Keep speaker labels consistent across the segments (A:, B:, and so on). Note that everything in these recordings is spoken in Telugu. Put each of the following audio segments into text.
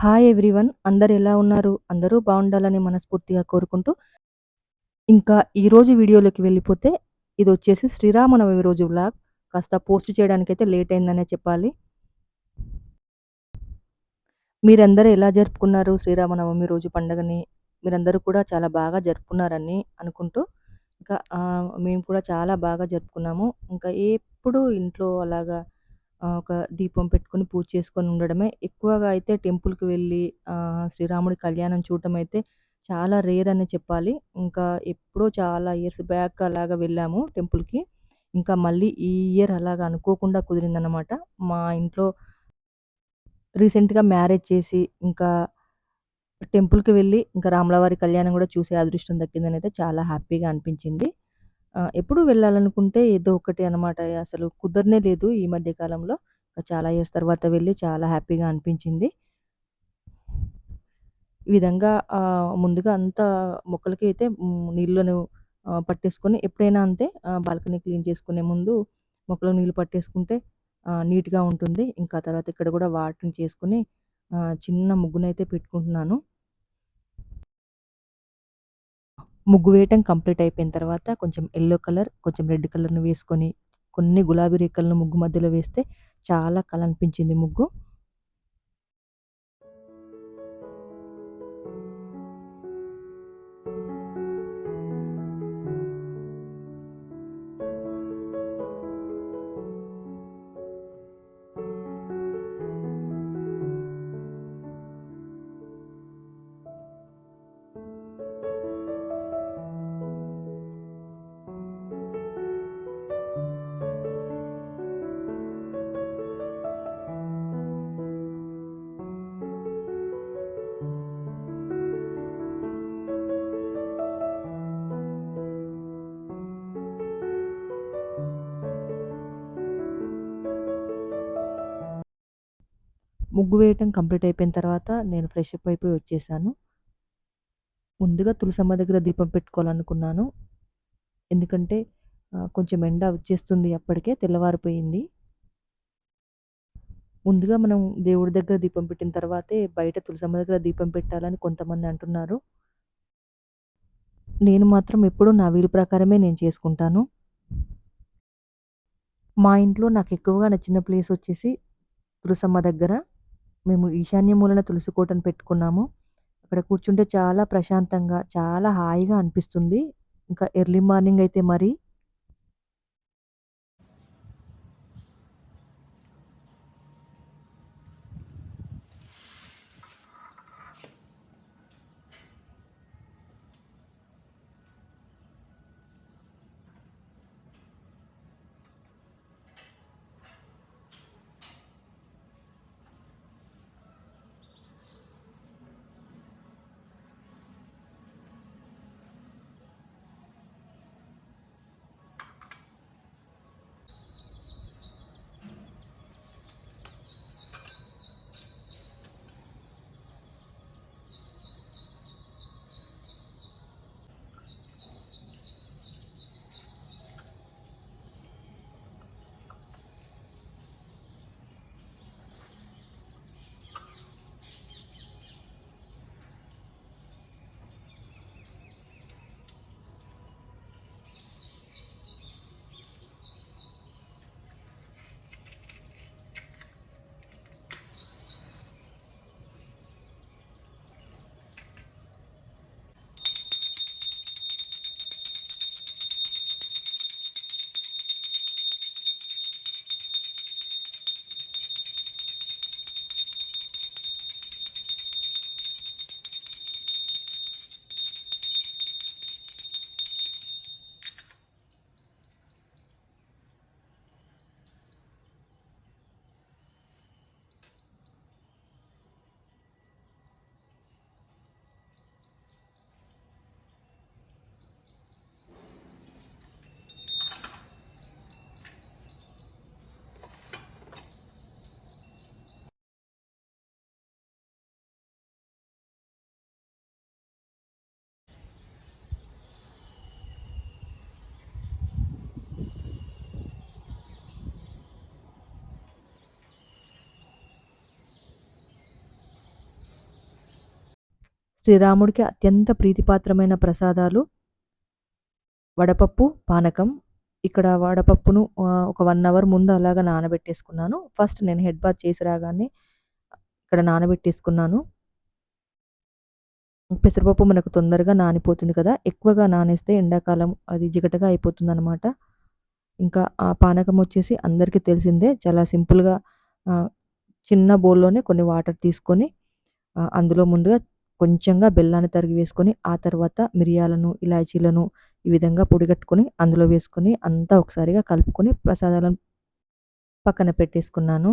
A: Hi everyone. అందరూ ఎలా ఉన్నారు? అందరూ బావుండాలని మనస్ఫూర్తిగా కోరుకుంటూ, ఇంకా ఈరోజు వీడియోలోకి వెళ్ళిపోతే, ఇదొచ్చేసి శ్రీరామనవమి రోజు వ్లాగ్. కాస్త పోస్ట్ చేయడానికైతే లేట్ అయిందనే చెప్పాలి. మీరందరూ ఎలా జరుపుకున్నారు శ్రీరామనవమి రోజు పండగని? మీరందరూ కూడా చాలా బాగా జరుపుకున్నారని అనుకుంటూ, ఇంకా మేము కూడా చాలా బాగా జరుపుకున్నాము. ఇంకా ఎప్పుడూ ఇంట్లో అలాగా ఒక దీపం పెట్టుకొని పూజ చేసుకొని ఉండడమే. ఎక్కువగా అయితే టెంపుల్‌కి వెళ్ళి శ్రీరాముడి కళ్యాణం చూడటం అయితే చాలా రేర్ అనే చెప్పాలి. ఇంకా ఎప్పుడో చాలా ఇయర్స్ బ్యాక్ అలాగా వెళ్ళాము టెంపుల్‌కి. ఇంకా మళ్ళీ ఈ ఇయర్ అలాగా అనుకోకుండా కుదిరిందనమాట. మా ఇంట్లో రీసెంట్‌గా మ్యారేజ్ చేసి, ఇంకా టెంపుల్‌కి వెళ్ళి, ఇంకా రాములవారి కళ్యాణం గూడా చూసే అదృష్టం దక్కిందనైతే చాలా హ్యాపీగా అనిపించింది. ఎప్పుడూ వెళ్ళాలనుకుంటే ఏదో ఒకటి అనమాట. అసలు కుదరనే లేదు ఈ మధ్య కాలంలో. చాలా ఇయర్స్ తర్వాత వెళ్ళి చాలా హ్యాపీగా అనిపించింది. ఈ విధంగా ముందుగా అంతా మొక్కలకి అయితే నీళ్ళను పట్టేసుకొని ఎప్పుడైనా అంతే బాల్కనీ క్లీన్ చేసుకునే ముందు మొక్కలకు నీళ్ళు పట్టేసుకుంటే నీట్‌గా ఉంటుంది. ఇంకా తర్వాత ఇక్కడ గూడా వాటరింగ్ చేసుకొని చిన్న ముగ్గునైతే పెట్టుకుంటున్నాను. ముగ్గు వేయటం కంప్లీట్ అయిపోయిన తర్వాత కొంచెం యెల్లో కలర్, కొంచెం రెడ్ కలర్‌ని వేసుకొని, కొన్ని గులాబీ రేకులను ముగ్గు మధ్యలో వేస్తే చాలా కలనిపించింది ముగ్గు. ముగ్గు వేయటం కంప్లీట్ అయిపోయిన తర్వాత నేను ఫ్రెష్ అప్ అయిపోయి వచ్చేసాను. ముందుగా తులసమ్మ దగ్గర దీపం పెట్టుకోవాలనుకున్నాను. ఎందుకంటే కొంచెం ఎండ వచ్చేస్తుంది అప్పటికే తెల్లవారిపోయింది. ముందుగా మనం దేవుడి దగ్గర దీపం పెట్టిన తర్వాతే బయట తులసమ్మ దగ్గర దీపం పెట్టాలని కొంతమంది అంటున్నారు. నేను మాత్రం ఎప్పుడూ నా వీలు ప్రకారమే నేను చేసుకుంటాను. మా ఇంట్లో నాకెక్కువగా నచ్చిన ప్లేస్ వచ్చేసి తులసమ్మ దగ్గర. మేము ఈశాన్య మూలన తులసి కోటను పెట్టుకున్నాము. అక్కడ కూర్చుంటే చాలా ప్రశాంతంగా, చాలా హాయిగా అనిపిస్తుంది. ఇంకా ఎర్లీ మార్నింగ్ అయితే మరి శ్రీరాముడికి అత్యంత ప్రీతిపాత్రమైన ప్రసాదాలు వడపప్పు, పానకం. ఇక్కడ వడపప్పును ఒక 1 అవర్ ముందు అలాగా నానబెట్టేసుకున్నాను. ఫస్ట్ నేను హెడ్ బాత్ చేసి రాగానే ఇక్కడ నానబెట్టేసుకున్నాను. పెసరపప్పు మనకు తొందరగా నానిపోతుంది కదా! ఎక్కువగా నానేస్తే ఎండాకాలం అది జిగటగా అయిపోతుందనమాట. ఇంకా ఆ పానకం వచ్చేసి అందరికీ తెలిసిందే. చాలా సింపుల్‌గా ఆహ్, చిన్న బౌల్‌లోనే కొన్ని వాటర్ తీసుకొని అందులో ముందుగా కొంచెంగా బెల్లాన్ని తరిగి వేసుకొని, ఆ తర్వాత మిరియాలను, ఇలాచీలను ఈ విధంగా పొడిగట్టుకొని అందులో వేసుకొని అంతా ఒకసారిగా కలుపుకొని ప్రసాదాలను పక్కన పెట్టేసుకున్నాను.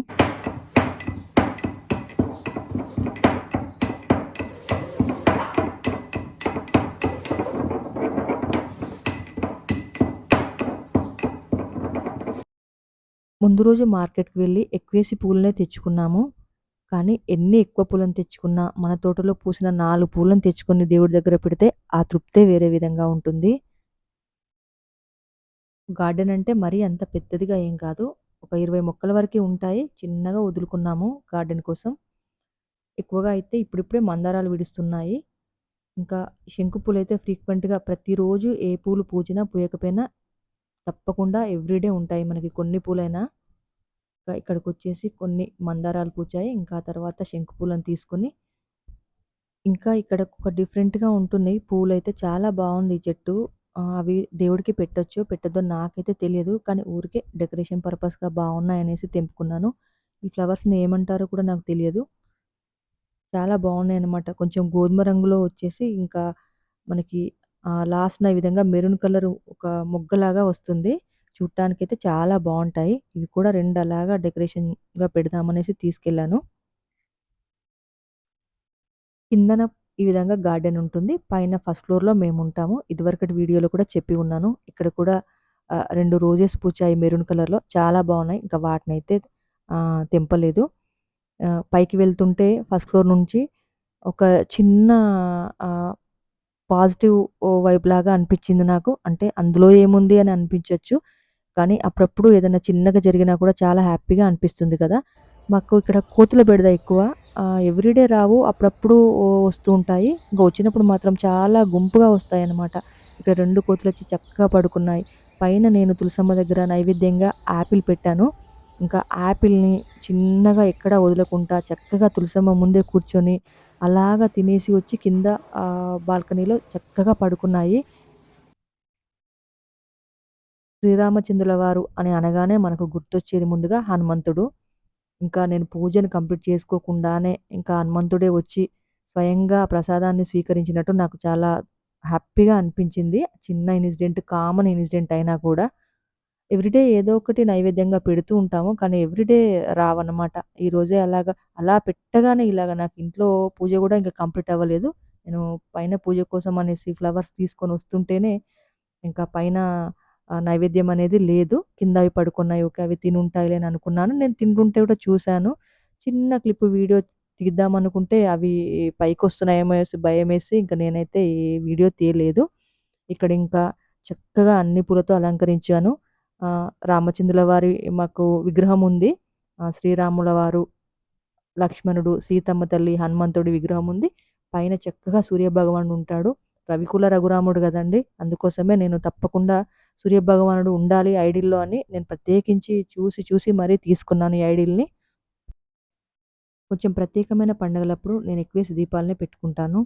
A: ముందు రోజు మార్కెట్‌కి వెళ్లి ఎక్కువేసి పూలనే తెచ్చుకున్నాము. కానీ ఎన్ని ఎక్కువ పూలను తెచ్చుకున్నా, మన తోటలో పూసిన 4 పూలను తెచ్చుకొని దేవుడి దగ్గర పెడితే ఆ తృప్తే వేరే విధంగా ఉంటుంది. గార్డెన్ అంటే మరీ అంత పెద్దదిగా ఏం కాదు. ఒక 20 మొక్కల వరకే ఉంటాయి. చిన్నగా వదులుకున్నాము గార్డెన్ కోసం. ఎక్కువగా అయితే ఇప్పుడిప్పుడే మందారాలు విడుస్తున్నాయి. ఇంకా శంకు పూలైతే ఫ్రీక్వెంట్‌గా ప్రతిరోజు ఏ పూలు పూచినా, పూయకపోయినా తప్పకుండా ఎవ్రీడే ఉంటాయి మనకి కొన్ని పూలైనా. ఇక్కడికొచ్చేసి కొన్ని మందారాలు పూచాయి. ఇంకా తర్వాత శంకు పూలను తీసుకొని, ఇంకా ఇక్కడ ఒక డిఫరెంట్‌గా ఉంటున్నాయి. పూలైతే చాలా బావుంది ఈ చెట్టు. అవి దేవుడికి పెట్టొచ్చో, పెట్టొద్దో నాకైతే తెలియదు. కానీ ఊరికే డెకరేషన్ పర్పస్‌గా బావున్నాయనేసి తెంపుకున్నాను. ఈ ఫ్లవర్స్‌ని ఏమంటారో కూడా నాకు తెలియదు. చాలా బావున్నాయన్నమాట. కొంచెం గోధుమ రంగులో వచ్చేసి ఇంకా మనకి లాస్ట్‌న ఈ విధంగా మెరూన్ కలర్ ఒక మొగ్గలాగా వస్తుంది. చూడటానికైతే చాలా బావుంటాయి. ఇవి కూడా 2 అలాగా డెకరేషన్‌గా పెడదామనేసి తీసుకెళ్ళాను. కిందన ఈ విధంగా గార్డెన్ ఉంటుంది. పైన ఫస్ట్ ఫ్లోర్‌లో మేముంటాము. ఇదివరకటి వీడియోలో కూడా చెప్పి ఉన్నాను. ఇక్కడ కూడా 2 రోజెస్ పూచాయి మెరూన్ కలర్‌లో. చాలా బావున్నాయి. ఇంకా వాటినైతే తెంపలేదు. పైకి వెళ్తుంటే ఫస్ట్ ఫ్లోర్ నుంచి ఒక చిన్న ఆహ్, పాజిటివ్ వైబ్‌లాగా అనిపిచ్చింది నాకు. అంటే అందులో ఏముంది అని అనిపించొచ్చు. కానీ అప్పుడప్పుడు ఏదైనా చిన్నగా జరిగినా కూడా చాలా హ్యాపీగా అనిపిస్తుంది కదా! మాకు ఇక్కడ కోతుల బెడద ఎక్కువ. ఎవ్రీడే రావు. అప్పుడప్పుడు వస్తూ ఉంటాయి. ఇంక వచ్చినప్పుడు మాత్రం చాలా గుంపుగా వస్తాయన్నమాట. ఇక్కడ 2 కోతులొచ్చి చక్కగా పడుకున్నాయి. పైన నేను తులసమ్మ దగ్గర నైవేద్యంగా యాపిల్ పెట్టాను. ఇంకా యాపిల్‌ని చిన్నగా ఎక్కడ వదలకుండా చక్కగా తులసమ్మ ముందే కూర్చొని అలాగా తినేసి వచ్చి కింద బాల్కనీలో చక్కగా పడుకున్నాయి. శ్రీరామచంద్రుల వారు అని అనగానే మనకు గుర్తొచ్చేది ముందుగా హనుమంతుడు. ఇంకా నేను పూజను కంప్లీట్ చేసుకోకుండానే ఇంకా హనుమంతుడే వచ్చి స్వయంగా ప్రసాదాన్ని స్వీకరించినట్టు నాకు చాలా హ్యాపీగా అనిపించింది. చిన్న ఇన్సిడెంట్, కామన్ ఇన్సిడెంట్ అయినా కూడా. ఎవ్రీడే ఏదో ఒకటి నైవేద్యంగా పెడుతూ ఉంటాము. కానీ ఎవ్రీడే రావన్నమాట. ఈరోజే అలా పెట్టగానే ఇలాగ నాకు ఇంట్లో పూజ గూడా ఇంకా కంప్లీట్ అవ్వలేదు. నేను పైన పూజ కోసం అనేసి ఫ్లవర్స్ తీసుకొని వస్తుంటేనే ఇంకా పైన నైవేద్యం అనేది లేదు. కింద అవి పడుకున్నాయి. ఓకే. అవి తినుంటాయిలే అని అనుకున్నాను. నేను తింటుంటే కూడా చూసాను. చిన్న క్లిప్ వీడియో తీద్దామనుకుంటే అవి పైకొస్తున్నాయేమో భయమేసి ఇంక నేనైతే ఏ వీడియో తీయలేదు. ఇక్కడ ఇంకా చక్కగా అన్ని పూలతో అలంకరించాను. రామచంద్రుల వారి మాకు విగ్రహం ఉంది. శ్రీరాముల వారు, లక్ష్మణుడు, సీతమ్మ తల్లి, హనుమంతుడి విగ్రహం ఉంది. పైన చక్కగా సూర్యభగవానుడు ఉంటాడు. రవికుల రఘురాముడు గదండీ! అందుకోసమే నేను తప్పకుండా సూర్యభగవానుడు ఉండాలి ఐడిల్‌లో అని నేను ప్రత్యేకించి చూసి, చూసి మరీ తీసుకున్నాను ఈ ఐడిల్‌ని. కొంచెం ప్రత్యేకమైన పండుగలప్పుడు నేను ఎక్కువేసి దీపాలనే పెట్టుకుంటాను.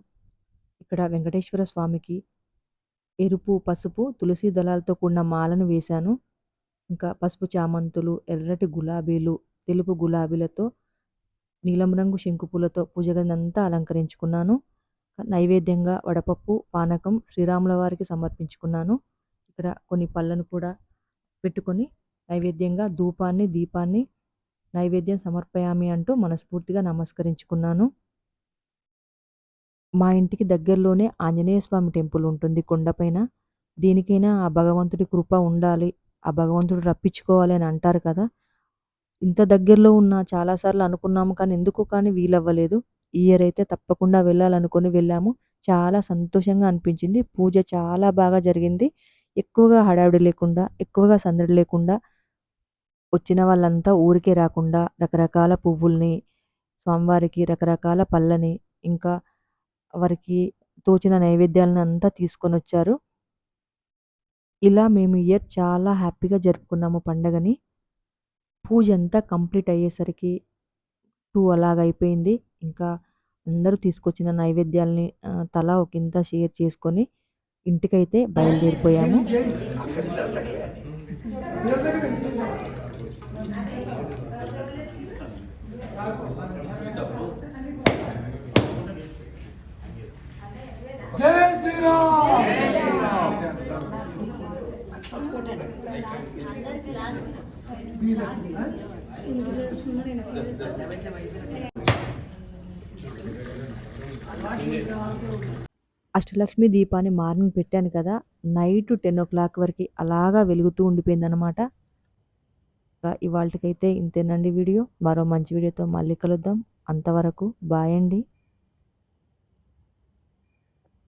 A: ఇక్కడ వెంకటేశ్వర స్వామికి ఎరుపు, పసుపు, తులసి దళాలతో కూడిన మాలను వేశాను. ఇంకా పసుపు చామంతులు, ఎర్రటి గులాబీలు, తెలుపు గులాబీలతో, నీలం రంగు శంకు పూలతో పూజ గదినంతా అలంకరించుకున్నాను. నైవేద్యంగా వడపప్పు, పానకం శ్రీరాముల వారికి సమర్పించుకున్నాను. ఇక్కడ కొన్ని పళ్ళను కూడా పెట్టుకొని నైవేద్యంగా ధూపాన్ని, దీపాన్ని నైవేద్యం సమర్పయామి అంటూ మనస్ఫూర్తిగా నమస్కరించుకున్నాను. మా ఇంటికి దగ్గరలోనే ఆంజనేయ స్వామి టెంపుల్ ఉంటుంది కొండపైన. దేనికైనా ఆ భగవంతుడి కృప ఉండాలి. ఆ భగవంతుడు రప్పించుకోవాలి అని అంటారు కదా! ఇంత దగ్గరలో ఉన్న చాలా సార్లు అనుకున్నాము కానీ ఎందుకో కానీ వీలవ్వలేదు. ఈ ఇయర్ అయితే తప్పకుండా వెళ్ళాలనుకుని వెళ్ళాము. చాలా సంతోషంగా అనిపించింది. పూజ చాలా బాగా జరిగింది. ఎక్కువగా హడావిడి లేకుండా, ఎక్కువగా సందడి లేకుండా వచ్చిన వాళ్ళంతా ఊరికే రాకుండా రకరకాల పువ్వుల్ని, స్వామివారికి రకరకాల పళ్ళని, ఇంకా వారికి తోచిన నైవేద్యాలనంతా తీసుకొనొచ్చారు. ఇలా మేము ఈ ఇయర్ చాలా హ్యాపీగా జరుపుకున్నాము పండగని. పూజంతా కంప్లీట్ అయ్యేసరికి 2 అలాగయిపోయింది. ఇంకా అందరూ తీసుకొచ్చిన నైవేద్యాల్ని తలా ఒకింత షేర్ చేసుకొని ఇంటికైతే బయలుదేరిపోయాము.
B: జై శ్రీరామ్.
A: అష్టలక్ష్మి దీపాన్ని మార్నింగ్ పెట్టాను కదా! నైట్ 10:00 వరకి అలాగా వెలుగుతూ ఉండిపోయిందనమాట. ఇవాల్టికైతే ఇంతేనండి వీడియో. మరో మంచి వీడియోతో మళ్ళీ కలుద్దాం. అంతవరకు బాయ్ అండి.